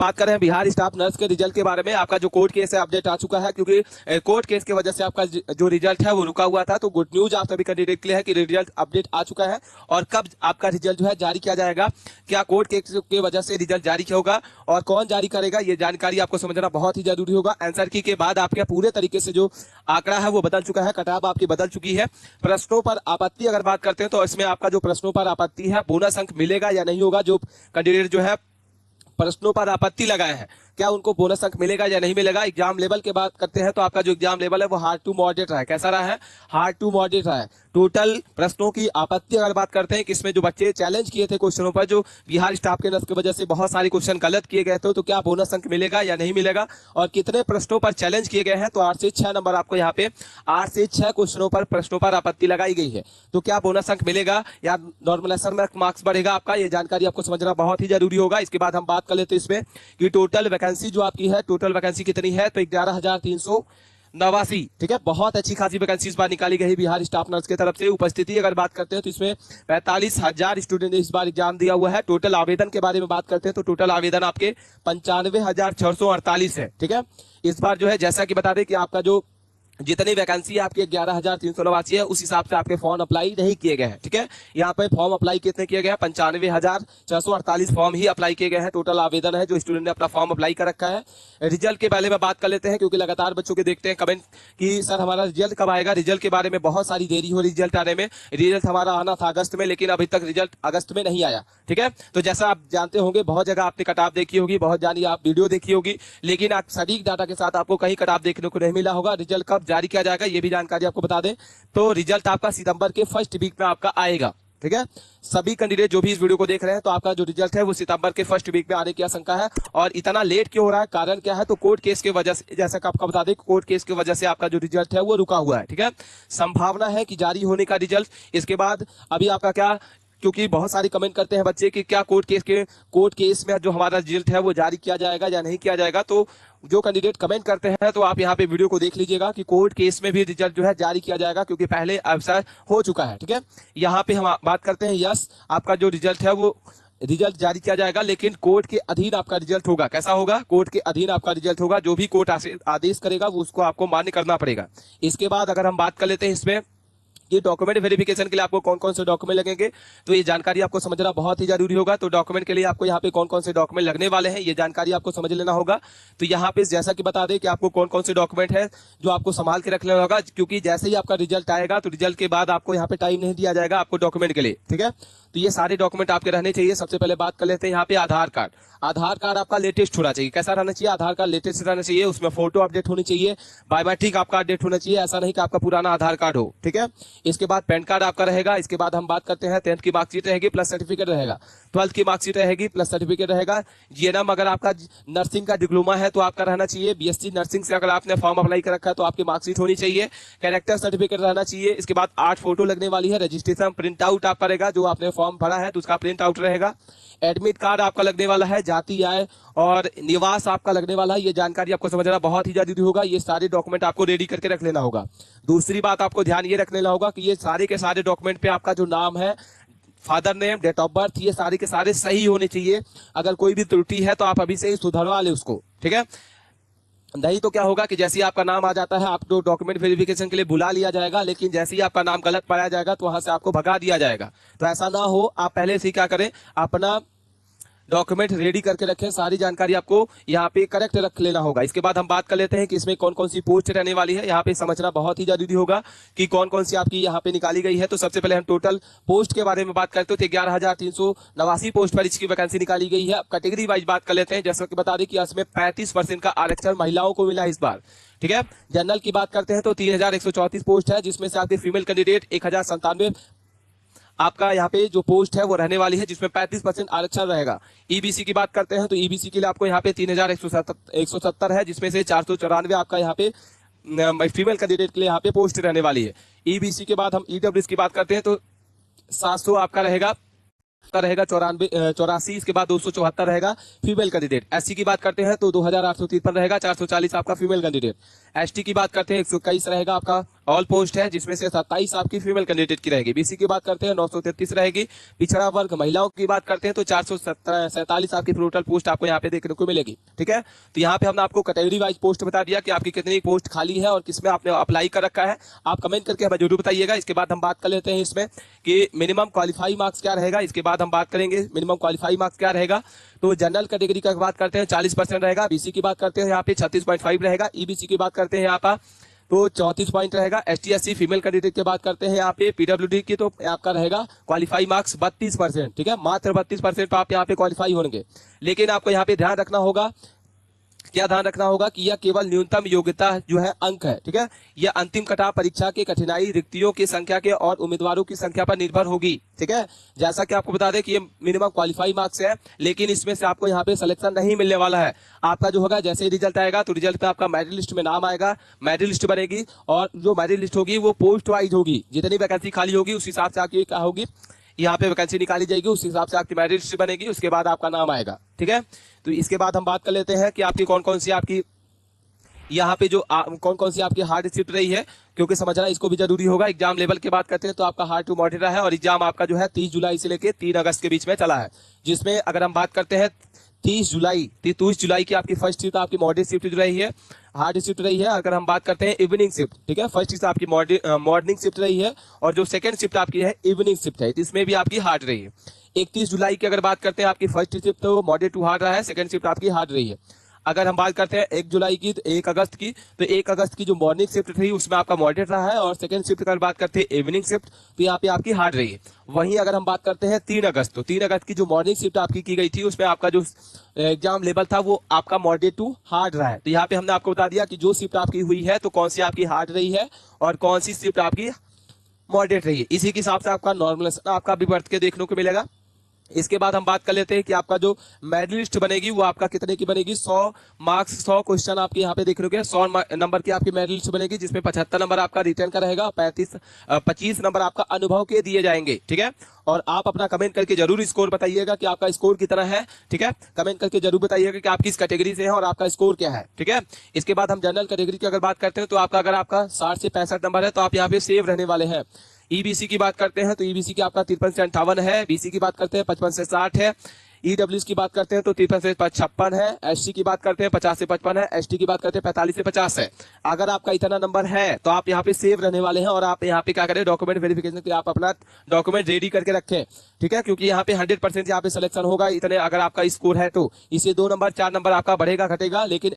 बात कर रहे हैं बिहार स्टाफ नर्स के रिजल्ट के बारे में। आपका जो कोर्ट केस है अपडेट आ चुका है, क्योंकि कोर्ट केस की वजह से आपका जो रिजल्ट है वो रुका हुआ था। तो गुड न्यूज आप सभी कैंडिडेट के लिए है कि रिजल्ट अपडेट आ चुका है। और कब आपका रिजल्ट जो है जारी किया जाएगा, क्या कोर्ट केस की वजह से रिजल्ट जारी किया होगा और कौन जारी करेगा, ये जानकारी आपको समझना बहुत ही जरूरी होगा। आंसर की के बाद आपके पूरे तरीके से जो आंकड़ा है वो बदल चुका है, कटाव आपकी बदल चुकी है। प्रश्नों पर आपत्ति अगर बात करते हैं तो इसमें आपका जो प्रश्नों पर आपत्ति है बोनस अंक मिलेगा या नहीं होगा। जो कैंडिडेट जो है प्रश्नों पर आपत्ति लगाए हैं, क्या उनको बोनस अंक मिलेगा या नहीं मिलेगा। एग्जाम लेवल की बात करते हैं तो आपका जो एग्जाम लेवल है वो हार्ड टू मॉडरेट रहा है। कैसा रहा है? हार्ड टू मॉडरेट रहा है। टोटल प्रश्नों की आपत्ति अगर बात करते हैं कि इसमें जो बच्चे चैलेंज किए थे क्वेश्चनों पर, जो बिहार स्टाफ के नर्स की वजह से बहुत सारे क्वेश्चन गलत किए गए थे, तो क्या बोनस अंक मिलेगा या नहीं मिलेगा और कितने प्रश्नों पर चैलेंज किए गए हैं। तो 8 से 6 नंबर आपको यहाँ पे 8 से 6 क्वेश्चनों पर प्रश्नों पर आपत्ति लगाई गई है। तो क्या बोनस अंक मिलेगा या नॉर्मलाइजेशन में मार्क्स बढ़ेगा आपका, ये जानकारी आपको समझना बहुत ही जरूरी होगा। इसके बाद हम बात कर लेते हैं इसमें कि टोटल वैकेंसी जो आपकी है, टोटल वैकेंसी कितनी है, तो 11,389। ठीक है, बहुत अच्छी खासी वैकेंसी इस बार निकाली गई बिहार स्टाफ नर्स की तरफ से। उपस्थिति अगर बात करते हैं तो इसमें 45,000 स्टूडेंट ने इस बार एग्जाम दिया हुआ है। टोटल आवेदन के बारे में बात करते हैं तो टोटल आवेदन आपके 95,648 है। ठीक है, इस बार जो है जैसा कि बता दें कि आपका जो जितनी वैकेंसी आपके 11,389 है उस हिसाब से आपके फॉर्म अप्लाई नहीं किए गए हैं। ठीक है, यहाँ पे फॉर्म अप्लाई कितने किए गए हैं? 95,648 फॉर्म ही अप्लाई किए गए हैं। टोटल आवेदन है जो स्टूडेंट ने अपना फॉर्म अप्लाई कर रखा है। रिजल्ट के बारे में बात कर लेते हैं, क्योंकि लगातार बच्चों के देखते हैं कमेंट कि सर हमारा रिजल्ट कब आएगा। रिजल्ट के बारे में बहुत सारी देरी हो रिजल्ट आने में। रिजल्ट हमारा आना था अगस्त में, लेकिन अभी तक रिजल्ट अगस्त में नहीं आया। ठीक है, तो जैसा आप जानते होंगे बहुत जगह आपने कटाव देखी होगी, बहुत जानी आप वीडियो देखी होगी, लेकिन आप सटीक डाटा के साथ आपको कहीं कटाव देखने को नहीं मिला होगा। रिजल्ट कब जारी किया जाएगा ये भी जानकारी आपको बता दें, तो रिजल्ट आपका सितंबर के फर्स्ट वीक में आपका आएगा। ठीक है, सभी कैंडिडेट जो भी इस वीडियो को देख रहे हैं तो आपका जो रिजल्ट है वो सितंबर के फर्स्ट वीक में आने की आशंका है। और इतना लेट क्यों हो रहा है, कारण क्या है, तो कोर्ट केस की वजह से, जैसा कि आपको बता दें कोर्ट केस की वजह से आपका जो रिजल्ट है वो रुका हुआ है। ठीक है, संभावना है कि जारी होने का रिजल्ट इसके बाद अभी आपका क्या, क्योंकि बहुत सारी कमेंट करते हैं बच्चे कि क्या कोर्ट केस में जो हमारा रिजल्ट है वो जारी किया जाएगा या नहीं किया जाएगा। तो जो कैंडिडेट कमेंट करते हैं तो आप यहाँ पे वीडियो को देख लीजिएगा कि कोर्ट केस में भी रिजल्ट जो है जारी किया जाएगा, क्योंकि पहले अवसर हो चुका है। ठीक है, यहाँ पे हम बात करते हैं, यस आपका जो रिजल्ट है वो रिजल्ट जारी किया जाएगा, लेकिन कोर्ट के अधीन आपका रिजल्ट होगा। कैसा होगा? कोर्ट के अधीन आपका रिजल्ट होगा। जो भी कोर्ट आदेश करेगा वो उसको आपको मान्य करना पड़ेगा। इसके बाद अगर हम बात कर लेते हैं इसमें ये डॉक्यूमेंट वेरिफिकेशन के लिए आपको कौन कौन से डॉक्यूमेंट लगेंगे, तो ये जानकारी आपको समझना बहुत ही जरूरी होगा। तो डॉक्यूमेंट के लिए आपको यहाँ पे कौन कौन से डॉक्यूमेंट लगने वाले हैं ये जानकारी आपको समझ लेना होगा। तो यहाँ पे जैसा कि बता दें कि आपको कौन कौन से डॉक्यूमेंट है जो आपको संभाल के रख लेना होगा, क्योंकि जैसे ही आपका रिजल्ट आएगा तो रिजल्ट के बाद आपको यहाँ पे टाइम नहीं दिया जाएगा आपको डॉक्यूमेंट के लिए। ठीक है, तो ये सारे डॉक्यूमेंट आपके रहने चाहिए। सबसे पहले बात कर लेते हैं यहाँ पे आधार कार्ड। आधार कार्ड आपका लेटेस्ट होना चाहिए। कैसा रहना चाहिए? आधार कार्ड लेटेस्ट रहना चाहिए, उसमें फोटो अपडेट होनी चाहिए, बायोमेट्रिक आपका अपडेट होना चाहिए, ऐसा नहीं कि आपका पुराना आधार कार्ड हो। ठीक है, इसके बाद पैन कार्ड आपका रहेगा। इसके बाद हम बात करते हैं 10th की मार्कशीट रहेगी प्लस सर्टिफिकेट रहेगा, 12th की मार्कशीट रहेगी प्लस सर्टिफिकेट रहेगा। जीएनएम अगर आपका नर्सिंग का डिप्लोमा है तो आपका रहना चाहिए। बीएससी नर्सिंग से अगर आपने फॉर्म अप्लाई कर रखा है तो आपकी मार्कशीट होनी चाहिए। कैरेक्टर सर्टिफिकेट रहना चाहिए। इसके बाद 8 फोटो लगने वाली है। रजिस्ट्रेशन प्रिंट आउट आपका रहेगा, जो आपने फॉर्म भरा है तो उसका प्रिंट आउट रहेगा। एडमिट कार्ड आपका लगने वाला है। जाति, आय और निवास आपका लगने वाला है। ये जानकारी आपको समझना बहुत ही जरूरी होगा। ये सारे डॉक्यूमेंट आपको रेडी करके रख लेना होगा। दूसरी बात आपको ध्यान ये रख लेना होगा कि ये सारे के सारे डॉक्यूमेंट पे आपका जो नाम है, father name, date of birth, ये सारे के सारे सही होने चाहिए। अगर कोई भी त्रुटि है तो आप अभी से ही सुधरवा ले उसको। ठीक है, नहीं तो क्या होगा कि जैसे ही आपका नाम आ जाता है आपको डॉक्यूमेंट वेरिफिकेशन के लिए बुला लिया जाएगा, लेकिन जैसे ही आपका नाम गलत पाया जाएगा तो वहां से आपको भगा दिया जाएगा। तो ऐसा ना हो, आप पहले से क्या करें, अपना डॉक्यूमेंट रेडी करके रखें। सारी जानकारी आपको यहाँ पे करेक्ट रख लेना होगा। इसके बाद हम बात कर लेते हैं कि इसमें कौन कौन सी पोस्ट रहने वाली है। यहाँ पे समझना बहुत ही जरूरी होगा कि कौन कौन सी आपकी यहाँ पे निकाली गई है। तो सबसे पहले हम टोटल पोस्ट के बारे में बात करते हैं। 11,389 पोस्ट पर इसकी वैकेंसी निकाली गई है। अब कैटेगरी वाइज बात कर लेते हैं। जैसा कि बता दें कि इसमें 35% का आरक्षण महिलाओं को मिला है इस बार। ठीक है, जनरल की बात करते हैं तो 3,134 पोस्ट है, जिसमें से आपके फीमेल कैंडिडेट 1,097 आपका यहाँ पे जो पोस्ट है वो रहने वाली है, जिसमें 35% आरक्षण रहेगा। ईबीसी की बात करते हैं तो ईबीसी के लिए आपको यहाँ पे 3,170 है, जिसमें से 494 आपका यहाँ पे फीमेल कैंडिडेट के लिए यहाँ पे पोस्ट रहने वाली है। ईबीसी के बाद हम ईडब्ल्यूएस की बात करते हैं तो 700 आपका रहेगा 84। इसके बाद 274 रहेगा फीमेल कैंडिडेट। एससी की बात करते हैं तो 2,853 रहेगा, 440 आपका फीमेल कैंडिडेट। एसटी की बात करते हैं 121 रहेगा आपका, ऑल पोस्ट है, जिसमें से 27 आपकी फीमेल कैंडिडेट की रहेगी। बीसी की बात करते हैं 933 रहेगी। पिछड़ा वर्ग महिलाओं की बात करते हैं तो 447 आपकी टोटल पोस्ट आपको यहाँ पे देखने को मिलेगी। ठीक है, तो यहाँ पे हमने आपको कैटेगरी वाइज पोस्ट बता दिया कि आपकी कितनी पोस्ट खाली है और किसमें आपने अप्लाई कर रखा है। आप कमेंट करके हमें जरूर बताइएगा। इसके बाद हम बात कर लेते हैं इसमें कि मिनिमम क्वालिफाई मार्क्स क्या रहेगा। इसके बाद हम बात करेंगे मिनिमम क्वालिफाई मार्क्स क्या रहेगा। तो जनरल कैटेगरी का बात करते हैं 40% रहेगा। बीसी की बात करते हैं यहाँ पे 36.5 रहेगा। ईबीसी की बात करते हैं यहाँ पर तो 34 पॉइंट रहेगा। ST/SC फीमेल कैंडिडेट की बात करते हैं यहाँ पे PWD की तो आपका रहेगा क्वालिफाई मार्क्स 32%। ठीक है, मात्र 32% आप यहाँ पे क्वालिफाई होंगे। लेकिन आपको यहाँ पे ध्यान रखना होगा, क्या ध्यान रखना होगा कि यह केवल न्यूनतम योग्यता जो है अंक है। ठीक है, यह अंतिम कटाव परीक्षा की कठिनाई, रिक्तियों की संख्या के और उम्मीदवारों की संख्या पर निर्भर होगी। ठीक है, जैसा कि आपको बता दें कि ये मिनिमम क्वालिफाई मार्क्स है, लेकिन इसमें से आपको यहाँ पे सिलेक्शन नहीं मिलने वाला है। आपका जो होगा जैसे ही रिजल्ट आएगा तो रिजल्ट पे आपका मेरिट लिस्ट में नाम आएगा, मेरिट लिस्ट बनेगी और जो मेरिट लिस्ट होगी वो पोस्ट वाइज होगी। जितनी वैकेंसी खाली होगी उस हिसाब से आपकी क्या होगी, यहाँ पे वैकेंसी निकाली जाएगी, उस हिसाब से आपकी मेरिट लिस्ट बनेगी, उसके बाद आपका नाम आएगा। ठीक है, तो इसके बाद हम बात कर लेते हैं कि आपकी कौन कौन सी आपकी यहाँ पे जो कौन कौन सी आपकी हार्ड शिफ्ट रही है, क्योंकि समझना इसको भी जरूरी होगा। एग्जाम लेवल की बात करते हैं तो आपका हार्ड टू मॉडरेट रहा है और एग्जाम आपका जो है 30 जुलाई से लेकर 3 अगस्त के बीच में चला है। जिसमें अगर हम बात करते हैं 30 जुलाई की आपकी फर्स्ट शिफ्ट आपकी मॉडरेट शिफ्ट जो रही है, हार्ड शिफ्ट रही है। अगर हम बात करते हैं इवनिंग शिफ्ट, ठीक है, फर्स्ट शिफ्ट आपकी मॉर्निंग शिफ्ट रही है और जो सेकंड शिफ्ट आपकी है इवनिंग शिफ्ट है, इसमें भी आपकी हार्ड रही है। 31 जुलाई की अगर बात करते हैं आपकी फर्स्ट शिफ्ट तो मॉडरेट टू हार्ड रहा है, सेकंड शिफ्ट आपकी हार्ड रही है। अगर हम बात करते हैं 1 जुलाई की तो 1 अगस्त की, तो 1 अगस्त की जो मॉर्निंग शिफ्ट थी उसमें आपका मॉडरेट रहा है और सेकंड शिफ्ट की अगर बात करते हैं इवनिंग शिफ्ट तो यहाँ पे आपकी हार्ड रही है। वहीं अगर हम बात करते हैं 3 अगस्त, तो 3 अगस्त की जो मॉर्निंग शिफ्ट आपकी की गई थी उसमें आपका जो एग्जाम लेवल था वो आपका मॉडरेट टू हार्ड रहा है। तो यहाँ पे हमने आपको बता दिया कि जो शिफ्ट आपकी हुई है तो कौन सी आपकी हार्ड रही है और कौन सी शिफ्ट आपकी मॉडरेट रही है। इसी के हिसाब से आपका नॉर्मल आपका भी बढ़ के देखने को मिलेगा। इसके बाद हम बात कर लेते हैं कि आपका जो मेरिट लिस्ट बनेगी वो आपका कितने की बनेगी। 100 मार्क्स 100 क्वेश्चन आपके यहाँ पे देख रहे हो, 100 नंबर की आपकी मेरिट लिस्ट बनेगी, जिसमें 75 नंबर आपका रिटर्न का रहेगा, 25 नंबर आपका अनुभव के दिए जाएंगे। ठीक है, और आप अपना कमेंट करके जरूर स्कोर बताइएगा कि आपका स्कोर कितना है। ठीक है, कमेंट करके जरूर बताइएगा कि आप किस कैटेगरी से हैं और आपका स्कोर क्या है। ठीक है, इसके बाद हम जनरल कैटेगरी की अगर बात करते हैं तो आपका अगर आपका 60 से 65 नंबर है तो आप यहाँ पे सेव रहने वाले हैं। ईबीसी की बात करते हैं तो ईबीसी की आपका 53 से 58 है। बीसी की बात करते हैं 55 से 60 है। ईडब्ल्यूएस की बात करते हैं तो 53 से 56 है। एससी की बात करते हैं 50 से 55 है। एसटी की बात करते हैं 45 से 50 है। अगर आपका इतना नंबर है तो आप यहाँ पे सेव रहने वाले हैं और आप यहाँ पे क्या करें, डॉक्यूमेंट वेरिफिकेशन के आप अपना डॉक्यूमेंट रेडी करके रखें। ठीक है, क्योंकि यहाँ पे 100% यहाँ पे सिलेक्शन होगा इतने अगर आपका स्कोर है तो इसे 2 नंबर 4 नंबर आपका बढ़ेगा घटेगा, लेकिन